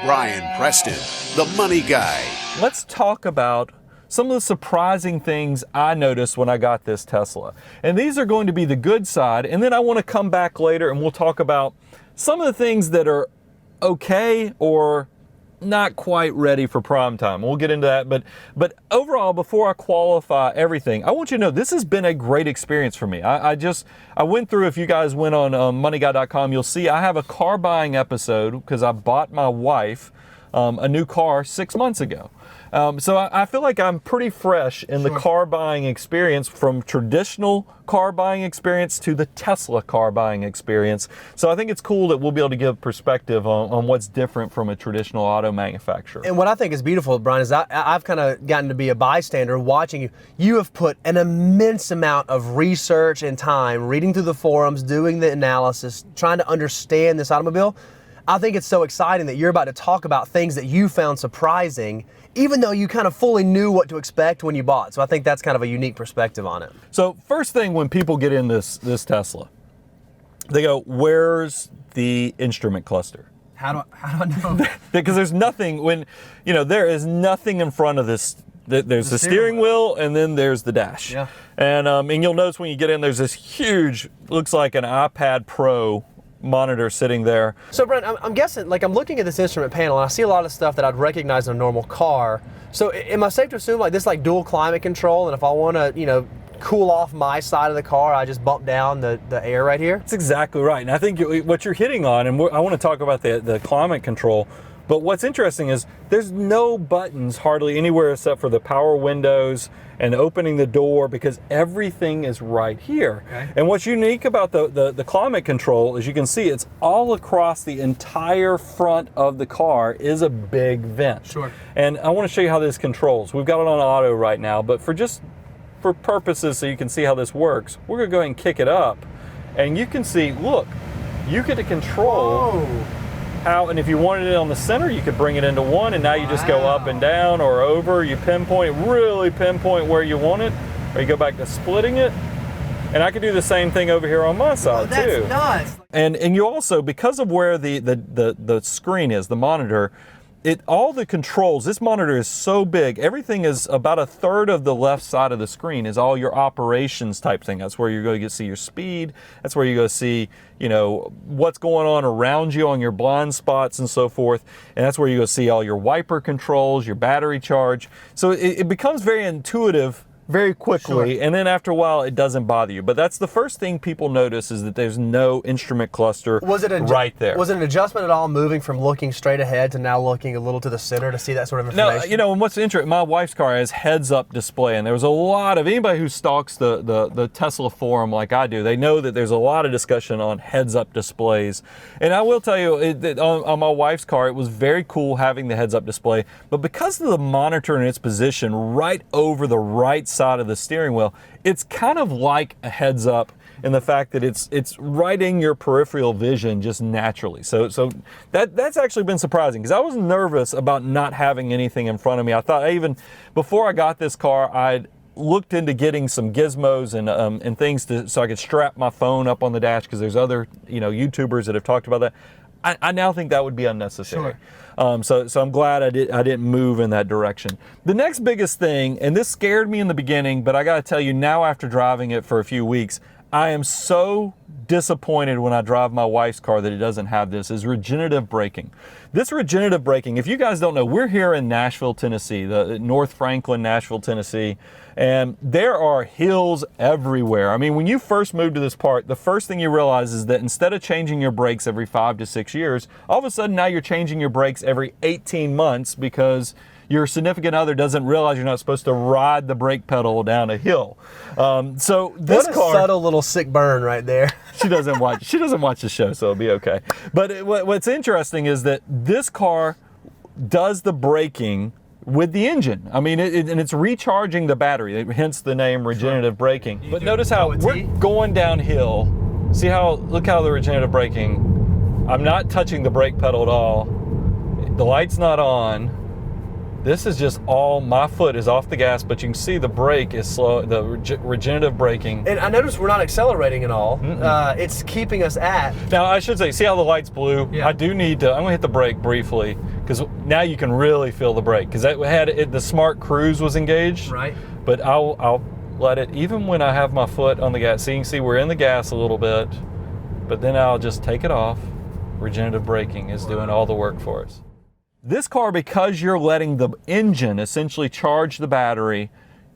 Brian Preston, the money guy. Let's talk about some of the surprising things I noticed when I got this Tesla. And these are going to be the good side. And then I want to come back later and we'll talk about some of the things that are okay or not quite ready for prime time. We'll get into that. But overall, before I qualify everything, I want you to know this has been a great experience for me. I went through, if you guys went on moneyguy.com, you'll see I have a car buying episode because I bought my wife a new car 6 months ago. So I feel like I'm pretty fresh in the car buying experience, from traditional car buying experience to the Tesla car buying experience. So I think it's cool that we'll be able to give perspective on what's different from a traditional auto manufacturer. And what I think is beautiful, Brian, is I've kind of gotten to be a bystander watching you. You have put an immense amount of research and time reading through the forums, doing the analysis, trying to understand this automobile. I think it's so exciting that you're about to talk about things that you found surprising, even though you kind of fully knew what to expect when you bought. So I think that's kind of a unique perspective on it. So first thing, when people get in this Tesla, they go, where's the instrument cluster? How do I know? Because there's nothing, there is nothing in front of this. There's the steering wheel and then there's the dash. Yeah. And you'll notice when you get in, there's this huge, looks like an iPad Pro monitor sitting there. So Brent, I'm guessing, like, I'm looking at this instrument panel and I see a lot of stuff that I'd recognize in a normal car. So am I safe to assume like this, like dual climate control, and if I want to, cool off my side of the car, I just bump down the air right here? That's exactly right. And I think what you're hitting on, and I want to talk about the climate control, but what's interesting is there's no buttons hardly anywhere except for the power windows and opening the door, because everything is right here. Okay. And what's unique about the climate control is you can see it's all across the entire front of the car is a big vent. Sure. And I want to show you how this controls. We've got it on auto right now, but for purposes so you can see how this works, we're going to go ahead and kick it up. And you can see, look, you get to control. Whoa. And if you wanted it on the center, you could bring it into one, and now you just go up and down or over. You really pinpoint where you want it, or you go back to splitting it. And I could do the same thing over here on my side too. That's nuts. And you also, because of where the screen is, the monitor, all the controls, this monitor is so big, everything is about a third of the left side of the screen is all your operations type thing. That's where you're going to see your speed. That's where you're going to see, what's going on around you on your blind spots and so forth. And that's where you're going to see all your wiper controls, your battery charge. So it becomes very intuitive very quickly, Sure. And then after a while it doesn't bother you. But that's the first thing people notice, is that there's no instrument cluster right there. Was it an adjustment at all, moving from looking straight ahead to now looking a little to the center to see that sort of information? No, and what's interesting, my wife's car has heads-up display, and there was a lot of, anybody who stalks the Tesla forum like I do, they know that there's a lot of discussion on heads-up displays. And I will tell you, on my wife's car, it was very cool having the heads-up display, but because of the monitor in its position right over the right side of the steering wheel, it's kind of like a heads up in the fact that it's right in your peripheral vision just naturally. So that's actually been surprising, because I was nervous about not having anything in front of me. I thought, even before I got this car, I'd looked into getting some gizmos and things so I could strap my phone up on the dash, because there's other YouTubers that have talked about that. I now think that would be unnecessary. Sure. So I'm glad I didn't move in that direction. The next biggest thing, and this scared me in the beginning, but I got to tell you now, after driving it for a few weeks, I am so disappointed when I drive my wife's car that it doesn't have this, is regenerative braking. This regenerative braking, if you guys don't know, we're here in Nashville, Tennessee, the North Franklin, Nashville, Tennessee, and there are hills everywhere. I mean, when you first move to this part, the first thing you realize is that instead of changing your brakes every 5 to 6 years, all of a sudden now you're changing your brakes every 18 months because your significant other doesn't realize you're not supposed to ride the brake pedal down a hill. So this what a car, subtle little sick burn right there. She doesn't watch the show, so it'll be okay. But what's interesting is that this car does the braking with the engine. I mean, and it's recharging the battery, hence the name regenerative braking. But notice how we're going downhill. Look how the regenerative braking, I'm not touching the brake pedal at all. The light's not on. This is just all, my foot is off the gas, but you can see the brake is slow, the regenerative braking. And I noticed we're not accelerating at all. It's keeping us at. Now, I should say, see how the light's blue? Yeah. I'm gonna hit the brake briefly, because now you can really feel the brake, because that had it, the smart cruise was engaged. Right. But I'll let it, even when I have my foot on the gas. So you can see we're in the gas a little bit, but then I'll just take it off. Regenerative braking is doing all the work for us. This car, because you're letting the engine essentially charge the battery,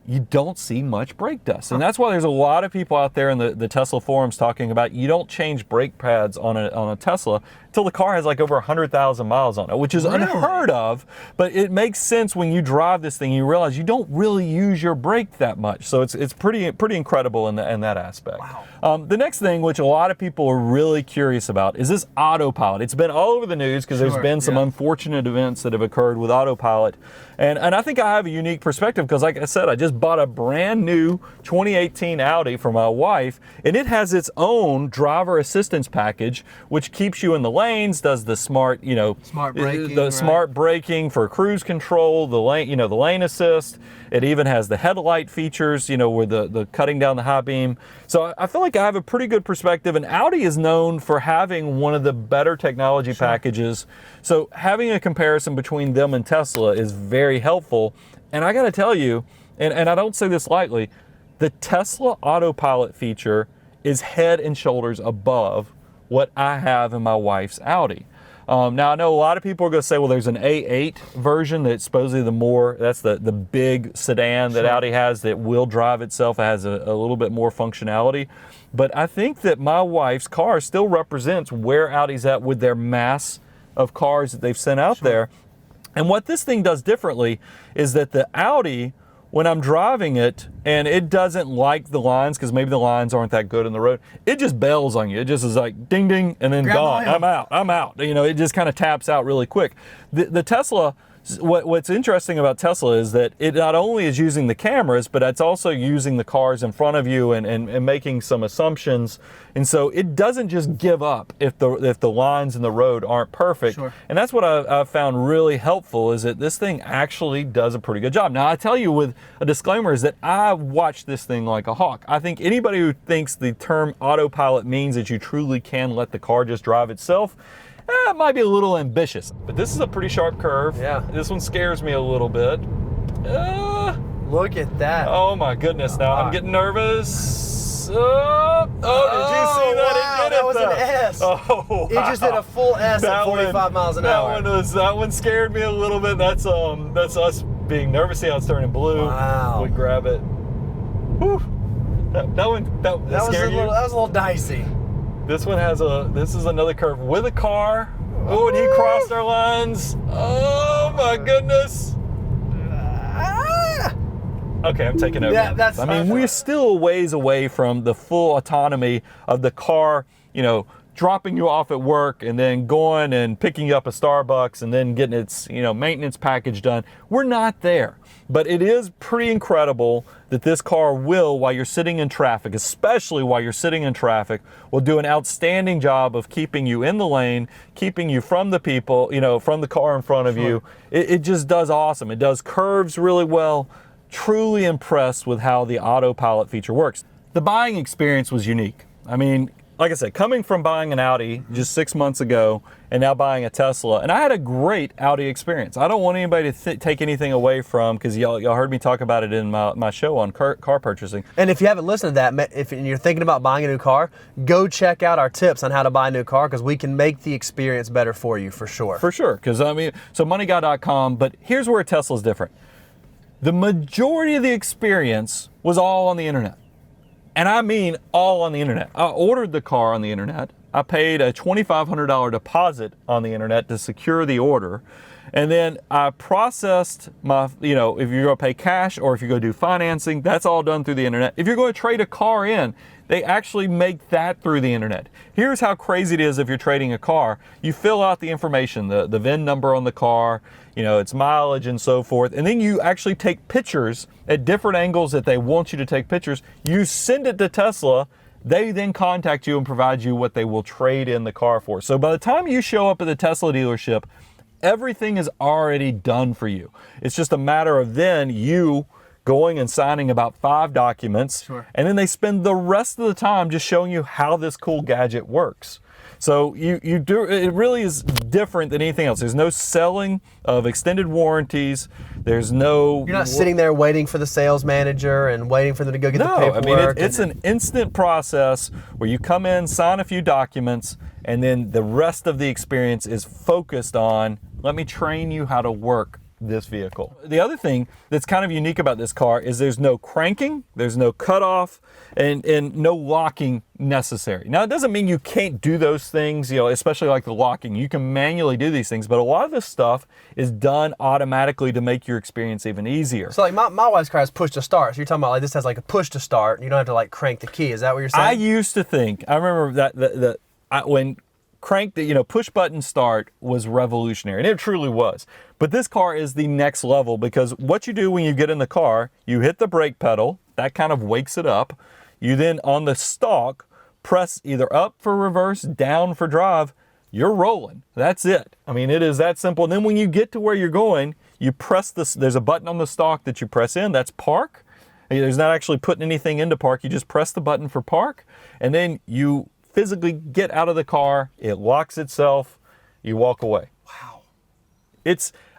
you don't see much brake dust. And that's why there's a lot of people out there in the Tesla forums talking about you don't change brake pads on a Tesla until the car has like over 100,000 miles on it, which is unheard of, but it makes sense when you drive this thing. You realize you don't really use your brake that much. So it's pretty incredible in that aspect. Wow. The next thing, which a lot of people are really curious about, is this autopilot. It's been all over the news because there's been some unfortunate events that have occurred with autopilot. And I think I have a unique perspective because, like I said, I just bought a brand new 2018 Audi for my wife, and it has its own driver assistance package, which keeps you in the lanes, does the smart braking, smart braking for cruise control, the lane assist. It even has the headlight features, with the cutting down the high beam. So I feel like I have a pretty good perspective, and Audi is known for having one of the better technology packages. So having a comparison between them and Tesla is very helpful. And I got to tell you, and I don't say this lightly, the Tesla autopilot feature is head and shoulders above what I have in my wife's Audi. Now I know a lot of people are going to say, well, there's an A8 version that's supposedly that's the big sedan that Audi has that will drive itself. It has a little bit more functionality. But I think that my wife's car still represents where Audi's at with their mass of cars that they've sent out there. And what this thing does differently is that the Audi, when I'm driving it and it doesn't like the lines, because maybe the lines aren't that good in the road, it just bails on you. It just is like ding ding and then gone. I'm out. It just kind of taps out really quick. The Tesla, what's interesting about Tesla is that it not only is using the cameras, but it's also using the cars in front of you and making some assumptions. And so it doesn't just give up if the lines in the road aren't perfect. And that's what I've found really helpful, is that this thing actually does a pretty good job. Now I tell you with a disclaimer is that I watch this thing like a hawk. I think anybody who thinks the term autopilot means that you truly can let the car just drive itself, it might be a little ambitious, but this is a pretty sharp curve. Yeah. This one scares me a little bit. Look at that. Oh my goodness, now I'm getting nervous. Did you see that? Wow, It did that was though. an S. Oh, wow. It just hit a full S at 45 miles an hour. That one scared me a little bit. That's us being nervous. See how it's turning blue. Wow. We grab it. Whew. That was a little dicey. This one this is another curve with a car. Oh, and he crossed our lines. Oh my goodness. Okay, I'm taking over. Yeah, we're still a ways away from the full autonomy of the car, dropping you off at work and then going and picking you up at Starbucks and then getting its, maintenance package done. We're not there. But it is pretty incredible that this car will, while you're sitting in traffic, especially while you're sitting in traffic, will do an outstanding job of keeping you in the lane, keeping you from the people, from the car in front of you. It just does awesome. It does curves really well. Truly impressed with how the autopilot feature works. The buying experience was unique. Like I said, coming from buying an Audi just 6 months ago and now buying a Tesla, and I had a great Audi experience. I don't want anybody to take anything away from, because y'all heard me talk about it in my show on car purchasing. And if you haven't listened to that, if you're thinking about buying a new car, go check out our tips on how to buy a new car, because we can make the experience better for you for sure. For sure, because so moneyguy.com, but here's where Tesla's different. The majority of the experience was all on the internet. And I mean all on the internet. I ordered the car on the internet. I paid a $2,500 deposit on the internet to secure the order. And then I processed my, if you're going to pay cash or if you're going to do financing, that's all done through the internet. If you're going to trade a car in, they actually make that through the internet. Here's how crazy it is if you're trading a car. You fill out the information, the VIN number on the car, its mileage and so forth, and then you actually take pictures at different angles that they want you to take pictures. You send it to Tesla. They then contact you and provide you what they will trade in the car for. So by the time you show up at the Tesla dealership, everything is already done for you. It's just a matter of then you going and signing about 5 documents, and then they spend the rest of the time just showing you how this cool gadget works. So you do, it really is different than anything else. There's no selling of extended warranties. There's no... You're not sitting there waiting for the sales manager and waiting for them to go get the paperwork. No, I mean, it's an instant process where you come in, sign a few documents, and then the rest of the experience is focused on, let me train you how to work this vehicle. The other thing that's kind of unique about this car is there's no cranking, there's no cutoff, and no locking necessary. Now, it doesn't mean you can't do those things, you know, especially like the locking. You can manually do these things, but a lot of this stuff is done automatically to make your experience even easier. So like my wife's car has push to start. So you're talking about like this has like a push to start, and you don't have to like crank the key. Is that what you're saying? I used to think, I remember that when crank, push button start was revolutionary, and it truly was. But this car is the next level, because what you do when you get in the car, you hit the brake pedal, that kind of wakes it up. You then on the stalk press either up for reverse, down for drive, you're rolling. That's it. I mean, it is that simple. And then when you get to where you're going, you press this, there's a button on the stalk that you press in, that's park. There's not actually putting anything into park, you just press the button for park, and then you physically get out of the car, it locks itself, you walk away. Wow.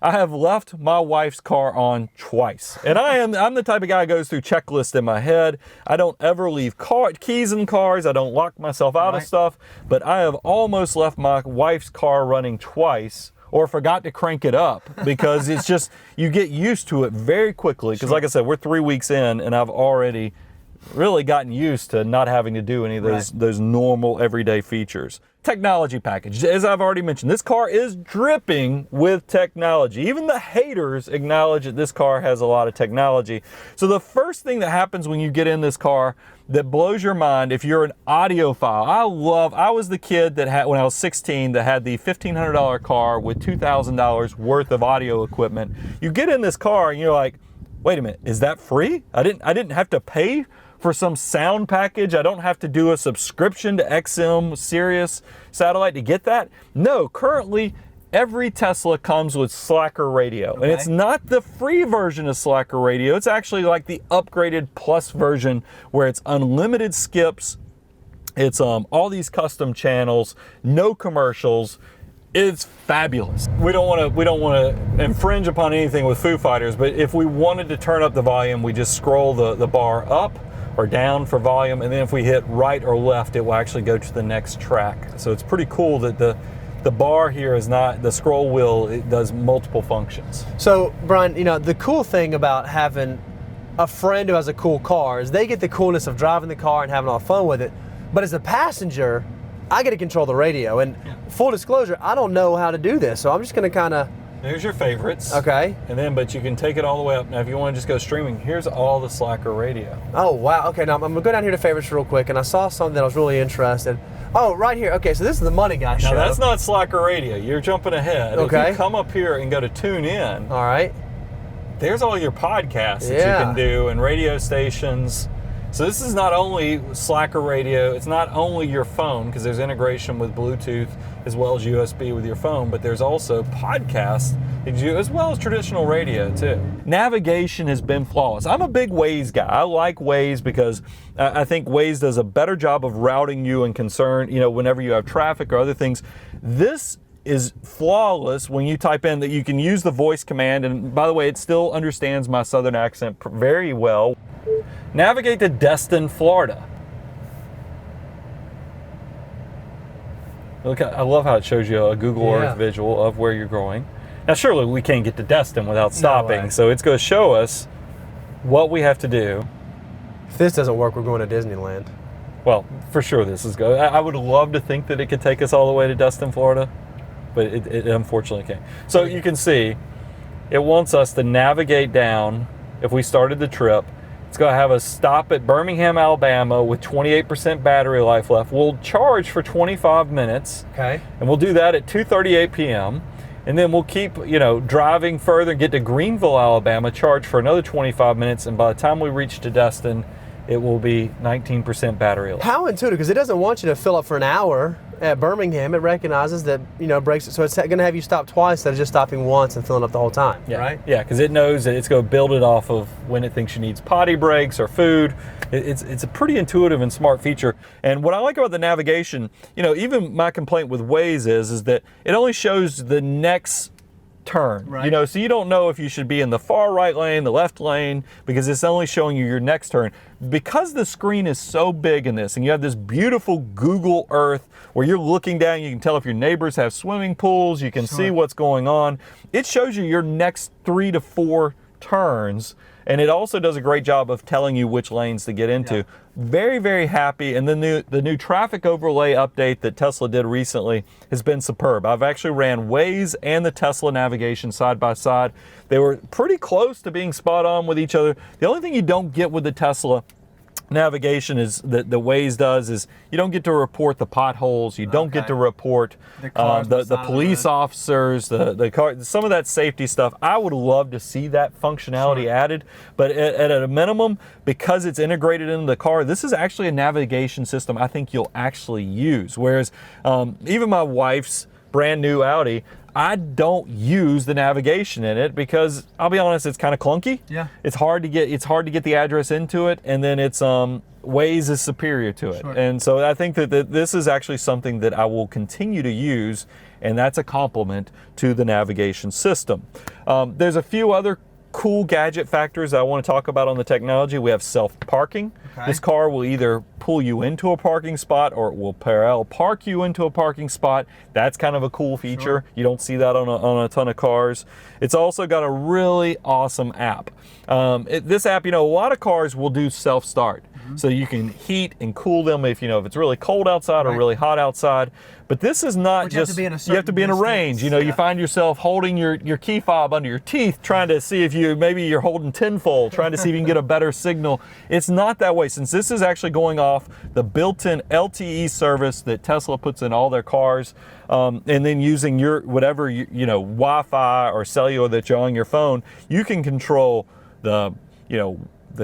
I have left my wife's car on twice. And I'm the type of guy who goes through checklists in my head. I don't ever leave keys in cars. I don't lock myself out of stuff. But I have almost left my wife's car running twice, or forgot to crank it up, because it's just, you get used to it very quickly. Because like I said, we're 3 weeks in, and I've already really gotten used to not having to do any of those normal everyday features. Technology package. As I've already mentioned, this car is dripping with technology. Even the haters acknowledge that this car has a lot of technology. So the first thing that happens when you get in this car that blows your mind, if you're an audiophile, I was the kid that had, when I was 16, that had the $1,500 car with $2,000 worth of audio equipment. You get in this car and you're like, wait a minute, is that free? I didn't have to pay for some sound package. I don't have to do a subscription to XM Sirius satellite to get that. No, currently every Tesla comes with Slacker radio. Okay. And it's not the free version of Slacker radio. It's actually like the upgraded plus version, where it's unlimited skips. It's all these custom channels, no commercials. It's fabulous. We don't want to infringe upon anything with Foo Fighters, but if we wanted to turn up the volume, we just scroll the bar up or down for volume, and then if we hit right or left, it will actually go to the next track. So it's pretty cool that the bar here is not, the scroll wheel, it does multiple functions. So Brian, the cool thing about having a friend who has a cool car is they get the coolness of driving the car and having all the fun with it. But as a passenger, I get to control the radio, and full disclosure, I don't know how to do this, so I'm just gonna kind of... There's your favorites. Okay. And then, but you can take it all the way up. Now, if you want to just go streaming, here's all the Slacker radio. Oh, wow. Okay, now I'm gonna go down here to favorites real quick, and I saw something that I was really interested. Oh, right here. Okay, so this is the Money Guy show. Now, that's not Slacker radio. You're jumping ahead. Okay. If you come up here and go to tune in. All right. There's all your podcasts that you can do, and radio stations. So this is not only Slacker radio, it's not only your phone, because there's integration with Bluetooth as well as USB with your phone, but there's also podcasts as well as traditional radio too. Navigation has been flawless. I'm a big Waze guy. I like Waze because I think Waze does a better job of routing you and concern, whenever you have traffic or other things. This is flawless when you type in that you can use the voice command, and by the way, it still understands my southern accent very well. Navigate to Destin, Florida. Look, I love how it shows you a Google Earth visual of where you're going. Now, surely we can't get to Destin without stopping, so it's going to show us what we have to do. If this doesn't work, we're going to Disneyland. Well, for sure this is good. I would love to think that it could take us all the way to Destin, Florida, but it unfortunately can't. So you can see, it wants us to navigate down. If we started the trip, it's going to have us stop at Birmingham, Alabama with 28% battery life left. We'll charge for 25 minutes. Okay. And we'll do that at 2:38 p.m. And then we'll keep, driving further and get to Greenville, Alabama, charge for another 25 minutes. And by the time we reach to Destin, it will be 19% battery life. How intuitive, because it doesn't want you to fill up for an hour at Birmingham, it recognizes that, brakes, so it's going to have you stop twice instead of just stopping once and filling up the whole time, right? Yeah, because it knows that it's going to build it off of when it thinks you needs potty breaks or food. It's a pretty intuitive and smart feature. And what I like about the navigation, even my complaint with Waze is that it only shows the next turn, right. So you don't know if you should be in the far right lane, the left lane, because it's only showing you your next turn. Because the screen is so big in this, and you have this beautiful Google Earth where you're looking down, you can tell if your neighbors have swimming pools, you can see what's going on. It shows you your next 3 to 4 turns, and it also does a great job of telling you which lanes to get into. Yeah. Very, very happy. And the new traffic overlay update that Tesla did recently has been superb. I've actually ran Waze and the Tesla navigation side by side. They were pretty close to being spot on with each other. The only thing you don't get with the Tesla navigation is that the Waze does is you don't get to report the potholes, you don't get to report the police officers, the car, some of that safety stuff. I would love to see that functionality added, but at a minimum, because it's integrated into the car, this is actually a navigation system I think you'll actually use. Whereas even my wife's brand new Audi, I don't use the navigation in it because I'll be honest, it's kind of clunky. Yeah. It's hard to get the address into it, and then it's Waze is superior to it. Sure. And so I think that this is actually something that I will continue to use, and that's a compliment to the navigation system. There's a few other cool gadget factors I want to talk about on the technology. We have self-parking. Okay. This car will either pull you into a parking spot or it will parallel park you into a parking spot. That's kind of a cool feature. Sure. You don't see that on a ton of cars. It's also got a really awesome app. This app, a lot of cars will do self-start. Mm-hmm. So you can heat and cool them if it's really cold outside or really hot outside. But this is not just, you have to be in a range. You find yourself holding your key fob under your teeth, trying to see if you're holding tinfoil, trying to see if you can get a better signal. It's not that way, since this is actually going off the built-in LTE service that Tesla puts in all their cars, and then using your whatever Wi-Fi or cellular that you're on your phone, you can control the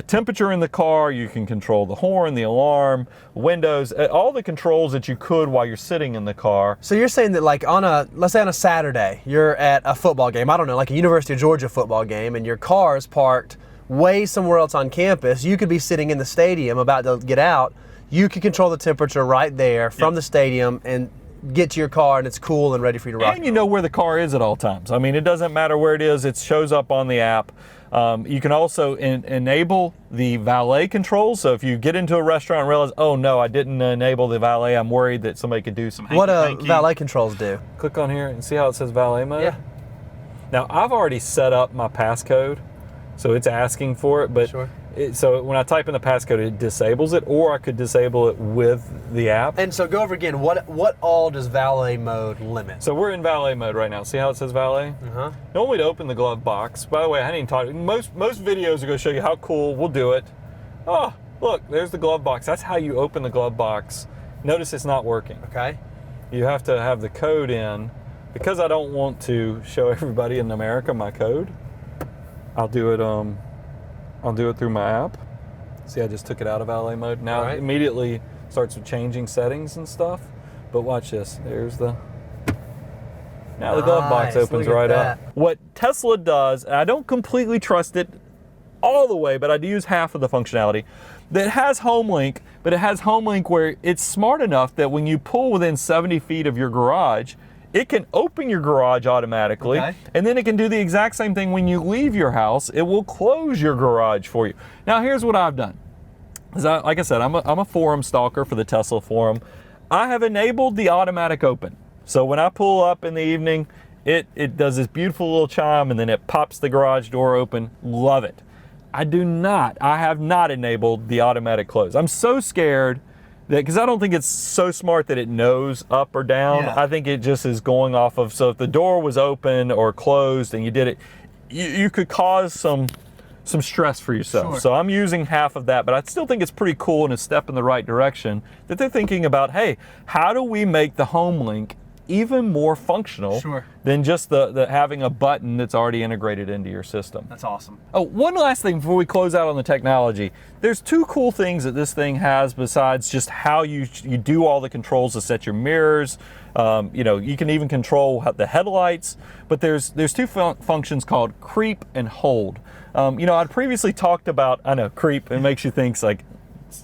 temperature in the car, you can control the horn, the alarm, windows, all the controls that you could while you're sitting in the car. So you're saying that let's say on a Saturday, you're at a football game, I don't know, like a University of Georgia football game, and your car is parked way somewhere else on campus. You could be sitting in the stadium about to get out. You can control the temperature right there from the stadium and get to your car, and it's cool and ready for you to rock. And you know where the car is at all times. I mean, it doesn't matter where it is, it shows up on the app. You can also enable the valet control. So if you get into a restaurant and realize, oh no, I didn't enable the valet, I'm worried that somebody could do some hanky-panky. What valet controls do? Click on here and see how it says valet mode? Yeah. Now, I've already set up my passcode, so it's asking for it, but sure. So when I type in the passcode, it disables it, or I could disable it with the app. And so go over again, what all does valet mode limit? So we're in valet mode right now. See how it says valet? Uh-huh. Normally to open the glove box. By the way, I hadn't even talked. Most videos are going to show you how cool. We'll do it. Oh, look, there's the glove box. That's how you open the glove box. Notice it's not working. Okay. You have to have the code in. Because I don't want to show everybody in America my code, I'll do it through my app. See, I just took it out of valet mode. Now it immediately starts with changing settings and stuff. But watch this. There's the... Now the glove box opens right up. What Tesla does, and I don't completely trust it all the way, but I do use half of the functionality, that has HomeLink, but it has HomeLink where it's smart enough that when you pull within 70 feet of your garage, it can open your garage automatically, and then it can do the exact same thing when you leave your house. It will close your garage for you. Now, here's what I've done. Like I said, I'm a forum stalker for the Tesla forum. I have enabled the automatic open. So when I pull up in the evening, it does this beautiful little chime, and then it pops the garage door open. Love it. I have not enabled the automatic close. I'm so scared because I don't think it's so smart that it knows up or down. Yeah. I think it just is going off of, so if the door was open or closed and you did it, you could cause some stress for yourself. Sure. So I'm using half of that, but I still think it's pretty cool and a step in the right direction that they're thinking about, hey, how do we make the HomeLink even more functional Sure. than just the having a button that's already integrated into your system. That's awesome. Oh, one last thing before we close out on the technology. There's two cool things that this thing has besides just how you do all the controls to set your mirrors. You can even control the headlights, but there's two functions called creep and hold. I'd previously talked about, I know, creep, it makes you think like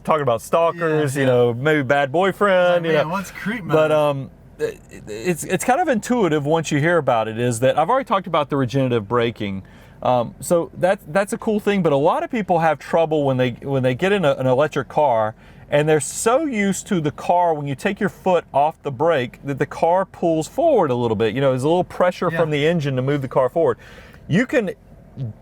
talking about stalkers, maybe bad boyfriend. What's creep mode? But it's kind of intuitive once you hear about it, is that I've already talked about the regenerative braking. So that's a cool thing, but a lot of people have trouble when they get in an electric car, and they're so used to the car when you take your foot off the brake that the car pulls forward a little bit. There's a little pressure from the engine to move the car forward. You can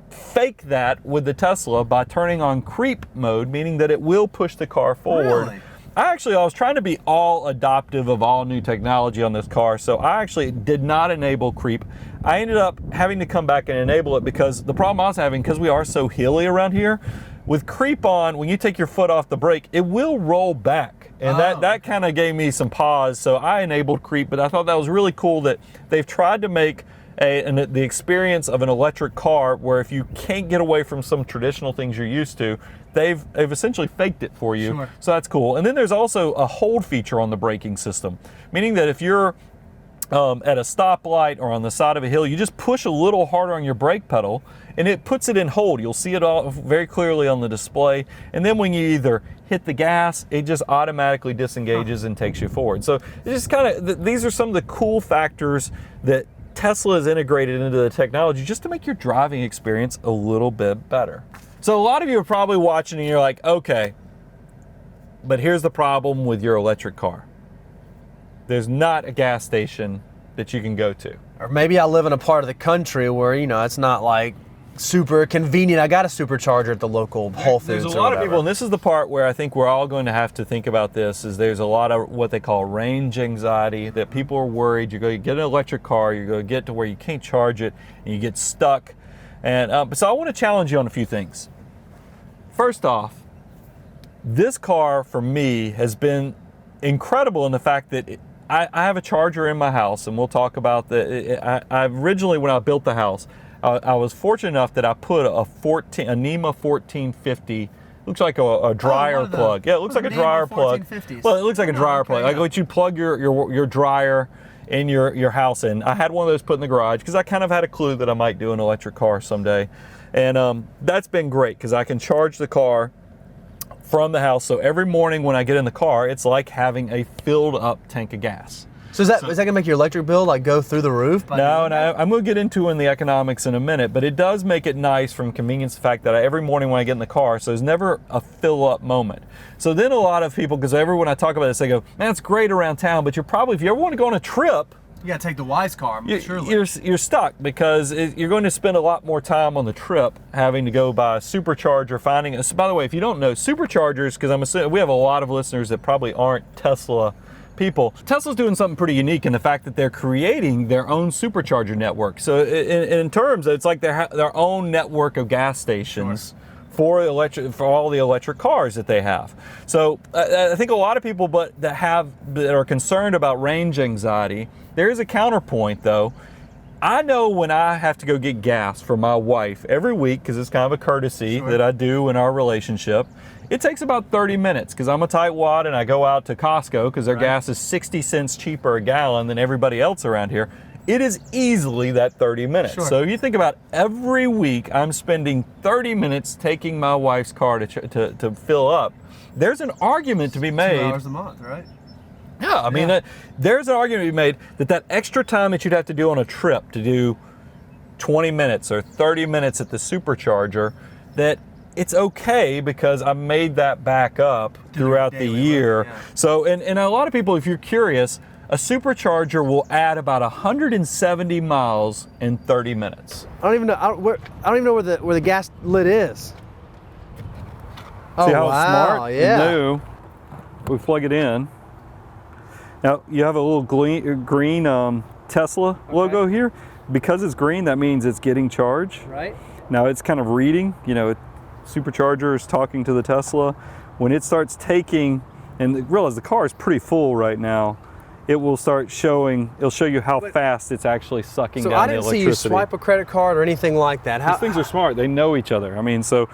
fake that with the Tesla by turning on creep mode, meaning that it will push the car forward. Really? I was trying to be all adoptive of all new technology on this car, so I actually did not enable creep. I ended up having to come back and enable it because the problem I was having, because we are so hilly around here, with creep on, when you take your foot off the brake, it will roll back. And that kind of gave me some pause, so I enabled creep, but I thought that was really cool that they've tried to make the experience of an electric car where if you can't get away from some traditional things you're used to, they've essentially faked it for you. Sure. So that's cool. And then there's also a hold feature on the braking system, meaning that if you're at a stoplight or on the side of a hill, you just push a little harder on your brake pedal and it puts it in hold. You'll see it all very clearly on the display. And then when you either hit the gas, it just automatically disengages and takes you forward. So it's just these are some of the cool factors that Tesla is integrated into the technology just to make your driving experience a little bit better. So a lot of you are probably watching and you're like, okay, but here's the problem with your electric car. There's not a gas station that you can go to. Or maybe I live in a part of the country where, it's not like super convenient. I got a supercharger at the local Whole Foods. There's a lot of people, and this is the part where I think we're all going to have to think about this, is there's a lot of what they call range anxiety, that people are worried you're going to get an electric car, you're going to get to where you can't charge it, and you get stuck. And so I want to challenge you on a few things. First off, this car for me has been incredible in the fact that I have a charger in my house, and we'll talk about I originally, when I built the house, I was fortunate enough that I put a NEMA 1450. Looks like a dryer plug. Yeah, it looks like a dryer plug. Well, it looks like a dryer plug. Like what you plug your dryer in your house in. I had one of those put in the garage because I kind of had a clue that I might do an electric car someday, and that's been great because I can charge the car from the house. So every morning when I get in the car, it's like having a filled up tank of gas. So is that gonna make your electric bill go through the roof? No, I'm gonna get into the economics in a minute, but it does make it nice from convenience the fact that every morning when I get in the car, so there's never a fill up moment. So then a lot of people, because when I talk about this, they go, man, it's great around town, but if you ever want to go on a trip, you gotta take the Wise car, surely. You're stuck because you're going to spend a lot more time on the trip having to go buy a supercharger, finding us. By the way, if you don't know superchargers, because I'm assuming we have a lot of listeners that probably aren't Tesla people. Tesla's doing something pretty unique in the fact that they're creating their own supercharger network. So in terms, it's like their own network of gas stations. Sure. For all the electric cars that they have. So I think a lot of people that are concerned about range anxiety, there is a counterpoint though. I know when I have to go get gas for my wife every week, because it's kind of a courtesy that I do in our relationship, it takes about 30 minutes because I'm a tightwad and I go out to Costco because their gas is 60 cents cheaper a gallon than everybody else around here. It is easily that 30 minutes. Sure. So you think about every week I'm spending 30 minutes taking my wife's car to fill up. There's an argument to be made. $2 a month, right? Yeah, I mean, there's an argument to be made that extra time that you'd have to do on a trip to do 20 minutes or 30 minutes at the supercharger, that it's okay because I made that back up throughout the year. Living, yeah. So, and a lot of people, if you're curious, a supercharger will add about 170 miles in 30 minutes. I don't even know where the gas lid is. See wow, how smart yeah. and new. We plug it in. Now you have a little green Tesla logo here. Because it's green, that means it's getting charged. Right. Now it's kind of reading. Supercharger is talking to the Tesla. When it starts taking, and realize the car is pretty full right now, it will start showing, it'll show you how fast it's actually sucking So down I the didn't electricity. see you swipe a credit card or anything like that. These things are smart. They know each other. I mean, so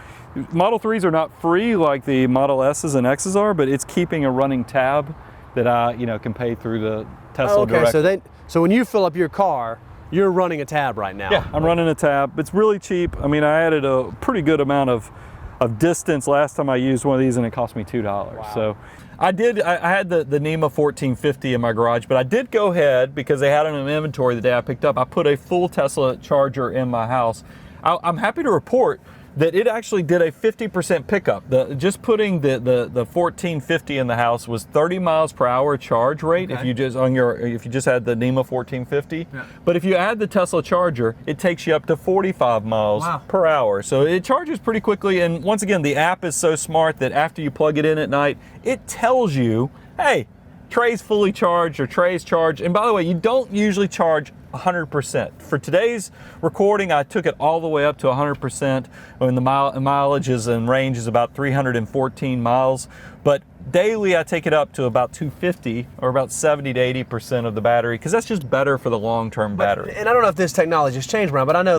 Model 3s are not free like the Model S's and X's are, but it's keeping a running tab that I, can pay through the Tesla okay, Direct. so when you fill up your car, you're running a tab right now. Yeah, I'm running a tab. It's really cheap. I mean, I added a pretty good amount of distance last time I used one of these, and it cost me $2. Wow. So I had the NEMA 1450 in my garage, but I did go ahead because they had it in inventory the day I picked up. I put a full Tesla charger in my house. I'm happy to report that it actually did a 50% pickup. Just putting the 1450 in the house was 30 miles per hour charge rate. Okay. If you just had the NEMA 1450. Yeah. But if you add the Tesla charger, it takes you up to 45 miles Wow. per hour. So it charges pretty quickly. And once again, the app is so smart that after you plug it in at night, it tells you, hey, Trey's fully charged or Trey's charged. And by the way, you don't usually charge 100%. For today's recording, I took it all the way up to 100%, when the mileage is and range is about 314 miles. But daily, I take it up to about 250, or about 70 to 80% of the battery, because that's just better for the long-term battery. And I don't know if this technology has changed, Brian, but I know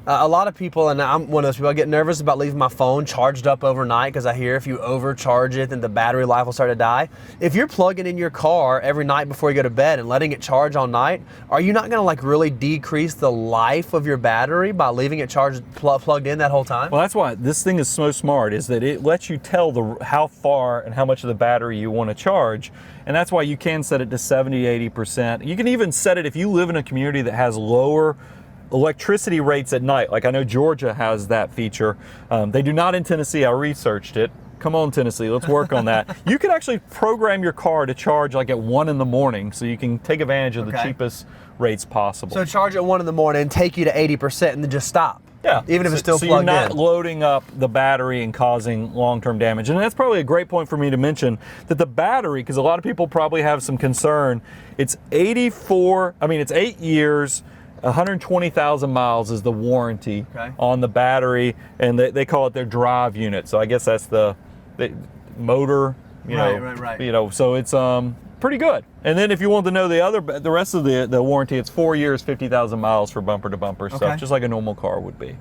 a lot of people, and I'm one of those people, I get nervous about leaving my phone charged up overnight because I hear if you overcharge it, then the battery life will start to die. If you're plugging in your car every night before you go to bed and letting it charge all night, are you not going to really decrease the life of your battery by leaving it charged, plugged in that whole time? Well, that's why this thing is so smart, is that it lets you tell how far and how much of the battery you want to charge. And that's why you can set it to 70, 80%. You can even set it if you live in a community that has lower electricity rates at night. Like I know Georgia has that feature. They do not in Tennessee. I researched it. Come on, Tennessee, let's work on that. You can actually program your car to charge like at 1 in the morning, so you can take advantage of the cheapest rates possible. So charge at 1 in the morning, take you to 80%, and then just stop. Yeah, even if it's still so plugged you're not in. loading up the battery and causing long-term damage. And that's probably a great point for me to mention, that the battery, because a lot of people probably have some concern, it's 8 years, 120,000 miles is the warranty on the battery, and they call it their drive unit. So I guess that's the motor, Right. So it's pretty good. And then if you want to know the rest of the warranty, it's 4 years, 50,000 miles for bumper to bumper stuff, just like a normal car would be.